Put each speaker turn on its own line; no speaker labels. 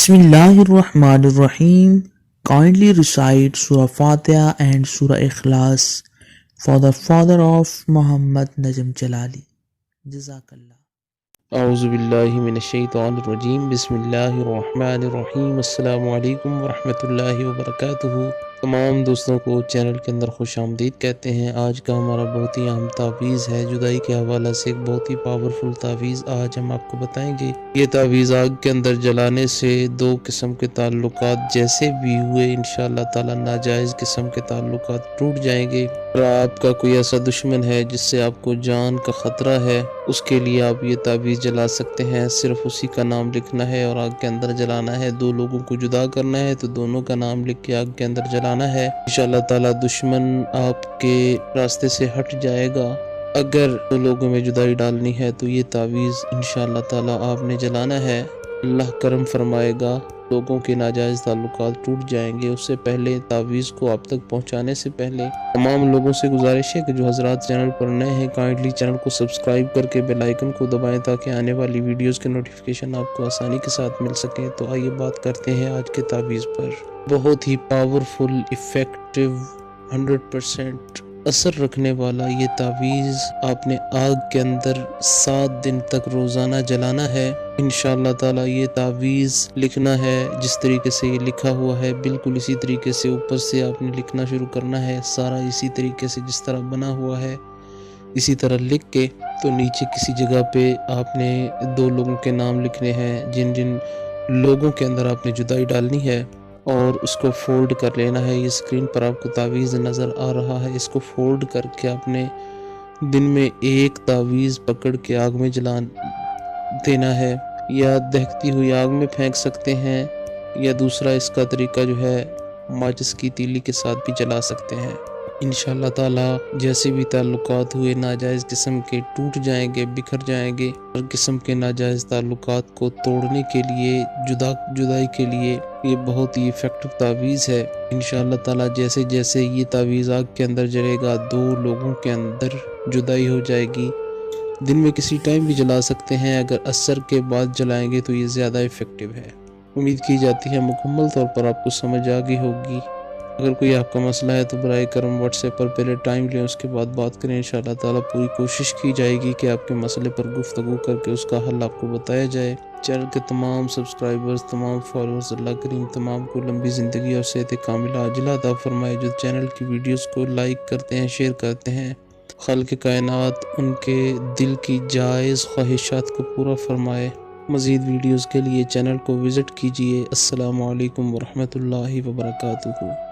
Bismillahirrahmanirrahim. Kindly recite Surah Fatiha and Surah Ikhlas for the father of Muhammad Najm Jalali. Jazakallah.
اعوذ باللہ من الشیطان الرجیم بسم اللہ الرحمن الرحیم السلام علیکم ورحمۃ اللہ وبرکاتہ۔ تمام دوستوں کو چینل کے اندر خوش آمدید کہتے ہیں۔ آج کا ہمارا بہت ہی اہم تعویذ ہے، جدائی کے حوالہ سے ایک بہت ہی پاورفل تعویذ آج ہم آپ کو بتائیں گے۔ یہ تعویذ آگ کے اندر جلانے سے دو قسم کے تعلقات جیسے بھی ہوئے انشاءاللہ تعالی ناجائز قسم کے تعلقات ٹوٹ جائیں گے۔ اور آپ کا کوئی ایسا دشمن ہے جس سے آپ کو جان کا خطرہ ہے، اس کے لیے آپ یہ تعویذ جلا سکتے ہیں۔ صرف اسی کا نام لکھنا ہے اور آگ کے اندر جلانا ہے۔ دو لوگوں کو جدا کرنا ہے تو دونوں کا نام لکھ کے آگ کے اندر جلانا ہے۔ انشاءاللہ تعالی دشمن آپ کے راستے سے ہٹ جائے گا۔ اگر دو لوگوں میں جدائی ڈالنی ہے تو یہ تعویذ انشاءاللہ تعالی آپ نے جلانا ہے۔ اللہ کرم فرمائے گا، لوگوں کے ناجائز تعلقات ٹوٹ جائیں گے۔ اس سے پہلے تعویذ کو آپ تک پہنچانے سے پہلے تمام لوگوں سے گزارش ہے کہ جو حضرات چینل پر نئے ہیں کائنڈلی چینل کو سبسکرائب کر کے بیل آئیکن کو دبائیں تاکہ آنے والی ویڈیوز کے نوٹیفیکیشن آپ کو آسانی کے ساتھ مل سکیں۔ تو آئیے بات کرتے ہیں آج کے تعویذ پر۔ بہت ہی پاورفل، افیکٹو، 100% اثر رکھنے والا یہ تعویذ آپ نے آگ کے اندر 7 دن تک روزانہ جلانا ہے۔ انشاءاللہ تعالی یہ تعویذ لکھنا ہے جس طریقے سے یہ لکھا ہوا ہے، بالکل اسی طریقے سے اوپر سے آپ نے لکھنا شروع کرنا ہے۔ سارا اسی طریقے سے جس طرح بنا ہوا ہے اسی طرح لکھ کے تو نیچے کسی جگہ پہ آپ نے دو لوگوں کے نام لکھنے ہیں جن جن لوگوں کے اندر آپ نے جدائی ڈالنی ہے، اور اس کو فولڈ کر لینا ہے۔ یہ اسکرین پر آپ کو تعویذ نظر آ رہا ہے، اس کو فولڈ کر کے آپ نے دن میں ایک تعویذ پکڑ کے آگ میں جلا دینا ہے، یا دہتی ہوئی آگ میں پھینک سکتے ہیں، یا دوسرا اس کا طریقہ جو ہے ماچس کی تیلی کے ساتھ بھی جلا سکتے ہیں۔ انشاءاللہ تعالی جیسے بھی تعلقات ہوئے ناجائز قسم کے ٹوٹ جائیں گے، بکھر جائیں گے۔ ہر قسم کے ناجائز تعلقات کو توڑنے کے لیے، جدائی کے لیے یہ بہت ہی افیکٹو تعویذ ہے۔ انشاءاللہ تعالی جیسے جیسے یہ تعویذ آگ کے اندر جلے گا دو لوگوں کے اندر جدائی ہو جائے گی۔ دن میں کسی ٹائم بھی جلا سکتے ہیں، اگر عصر کے بعد جلائیں گے تو یہ زیادہ افیکٹو ہے۔ امید کی جاتی ہے مکمل طور پر آپ کو سمجھ آ گئی ہوگی۔ اگر کوئی آپ کا مسئلہ ہے تو برائے کرم واٹس ایپ پر پہلے ٹائم لیں، اس کے بعد بات کریں۔ انشاءاللہ تعالی پوری کوشش کی جائے گی کہ آپ کے مسئلے پر گفتگو کر کے اس کا حل آپ کو بتایا جائے۔ چینل کے تمام سبسکرائبرز، تمام فالوورز، اللہ کریم تمام کو لمبی زندگی اور صحت کاملہ عاجلہ عطا فرمائے۔ جو چینل کی ویڈیوز کو لائک کرتے ہیں، شیئر کرتے ہیں، خالق کائنات ان کے دل کی جائز خواہشات کو پورا فرمائے۔ مزید ویڈیوز کے لیے چینل کو وزٹ کیجیے۔ السلام علیکم ورحمۃ اللہ وبرکاتہ۔